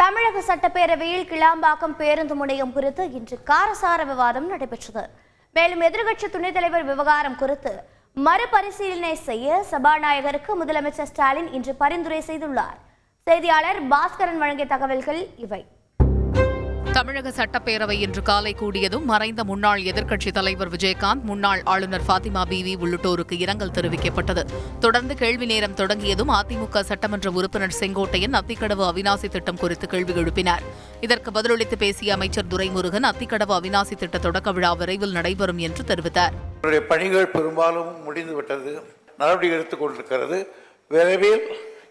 தமிழக சட்டப்பேரவையில் கிளாம்பாக்கம் பேருந்து முனையம் குறித்து இன்று காரசார விவாதம் நடைபெற்றது. மேலும் எதிர்க்கட்சி துணைத் தலைவர் விவகாரம் குறித்து மறுபரிசீலனை செய்ய சபாநாயகருக்கு முதலமைச்சர் ஸ்டாலின் இன்று பரிந்துரை செய்துள்ளார். செய்தியாளர் பாஸ்கரன் வழங்கிய தகவல்கள் இவை. தமிழக சட்டப்பேரவை இன்று காலை கூடியதும் மறைந்த முன்னாள் எதிர்க்கட்சித் தலைவர் விஜயகாந்த், முன்னாள் ஆளுநர் ஃபாத்திமா பிவி உள்ளிட்டோருக்கு இரங்கல் தெரிவிக்கப்பட்டது. தொடர்ந்து கேள்வி நேரம் தொடங்கியதும் அதிமுக சட்டமன்ற உறுப்பினர் செங்கோட்டையன் அத்திக்கடவு அவிநாசி திட்டம் குறித்து கேள்வி எழுப்பினார். இதற்கு பதிலளித்து பேசிய அமைச்சர் துரைமுருகன், அத்திக்கடவு அவிநாசி திட்ட தொடக்க விழா விரைவில் நடைபெறும் என்று தெரிவித்தார். பணிகள் பெரும்பாலும் முடிந்துவிட்டது, நடவடிக்கை எடுத்துக் கொண்டிருக்கிறது. விரைவில்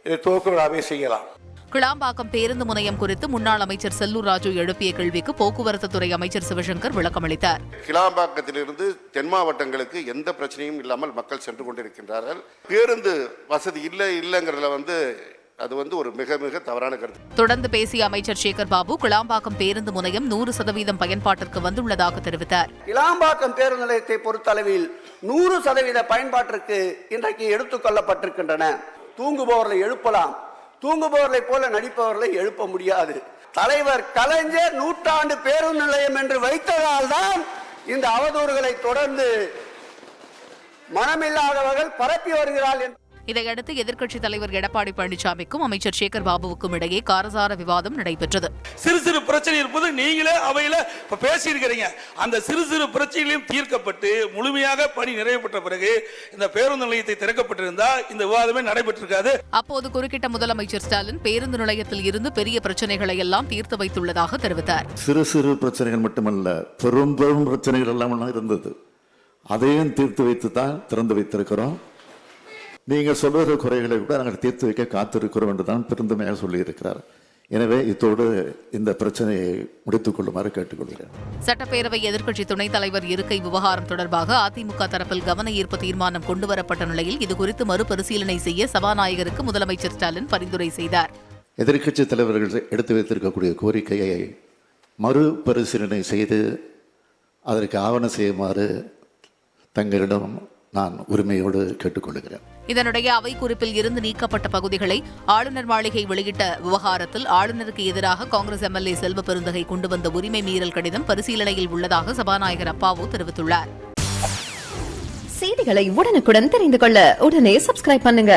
இதை துவக்க விழாவை செய்யலாம். கிளாம்பாக்கம் பேருந்து முனையம் குறித்து முன்னாள் அமைச்சர் செல்லூர் ராஜு எழுப்பிய கேள்விக்கு போக்குவரத்து துறை அமைச்சர் சிவசங்கர் விளக்கமளித்தார். கிளாம்பாக்கத்திலிருந்து தென் மாவட்டங்களுக்கு எந்த பிரச்சனையும் இல்லாமல் மக்கள் சென்று கொண்டிருக்கின்றார்கள். பேருந்து வசதி இல்லைங்கிறதுல அது ஒரு மிக மிக தவறான கருத்து. தொடர்ந்து பேசிய அமைச்சர் சேகர் பாபு, கிளாம்பாக்கம் பேருந்து முனையம் 100% பயன்பாட்டிற்கு வந்துள்ளதாக தெரிவித்தார். கிளாம்பாக்கம் பேருந்து நிலையத்தை பொறுத்தளவில் 100% பயன்பாட்டிற்கு இன்றைக்கு எடுத்துக் கொள்ளப்பட்டிருக்கின்றன. தூங்குபவர்களை எழுப்பலாம், தூங்குபவர்களை போல நடிப்பவர்களை எழுப்ப முடியாது. தலைவர் கலைஞர் 100 பேருந்து நிலையம் என்று வைத்ததால் தான் இந்த அவதூறுகளை தொடர்ந்து மனமில்லாதவர்கள் பரப்பி வருகிறார்கள். இதையடுத்து எதிர்க்கட்சித் தலைவர் எடப்பாடி பழனிசாமிக்கும் அமைச்சர் சேகர் பாபுவுக்கும் இடையே காரசார விவாதம் நடைபெற்றது. சிறு சிறு பிரச்சனை இருப்பது நீங்களே அவையில பேசியிருக்கிறீங்க. அந்த சிறு சிறு பிரச்சனைகளையும் தீர்க்கப்பட்டு முழுமையாக பணி நிறைவு பெற்ற பிறகு இந்த பேருந்து நிலையத்தை திறக்கப்பட்டிருந்தா இந்த விவாதமே நடைபெற்றிருக்காது. அப்போது குறுக்கிட்ட முதலமைச்சர் ஸ்டாலின், பேருந்து நிலையத்தில் இருந்து பெரிய பிரச்சனைகளை எல்லாம் தீர்த்து வைத்துள்ளதாக தெரிவித்தார். சிறு சிறு பிரச்சனைகள் மட்டுமல்ல, பெரும் பெரும் பிரச்சனைகள் எல்லாம் இருந்தது. அதையும் தீர்த்து வைத்து தான் திறந்து வைத்திருக்கிறோம். நீங்கள் சொல்லுகிற குறைகளை கூட நாங்கள் தீர்த்து வைக்க காத்திருக்கிறோம் என்றுதான் பெருந்தமையாக சொல்லியிருக்கிறார். எனவே இதோடு இந்த பிரச்சனையை முடித்துக் கொள்ளுமாறு கேட்டுக்கொள்கிறேன். சட்டப்பேரவை எதிர்க்கட்சி துணைத் தலைவர் இருக்கை விவகாரம் தொடர்பாக அதிமுக தரப்பில் கவன ஈர்ப்பு தீர்மானம் கொண்டுவரப்பட்ட நிலையில் இதுகுறித்து மறுபரிசீலனை செய்ய சபாநாயகருக்கு முதலமைச்சர் ஸ்டாலின் பரிந்துரை செய்தார். எதிர்க்கட்சி தலைவர்கள் எடுத்து வைத்திருக்கக்கூடிய கோரிக்கையை மறுபரிசீலனை செய்து அதற்கு ஆவணம் செய்யுமாறு தங்களிடம் நான் உரிமையோடு கேட்டுக்கொள்கிறேன். இதனுடைய அவை குறிப்பில் இருந்து நீக்கப்பட்ட பகுதிகளை ஆளுநர் மாளிகை வெளியிட்ட விவகாரத்தில் ஆளுநருக்கு எதிராக காங்கிரஸ் எம்எல்ஏ செல்வ பெருந்தகை கொண்டு வந்த உரிமை மீறல் கடிதம் பரிசீலனையில் உள்ளதாக சபாநாயகர் அப்பாவு தெரிவித்துள்ளார். செய்திகளை உடனுக்குடன் தெரிந்து கொள்ள உடனே சப்ஸ்கிரைப் பண்ணுங்க.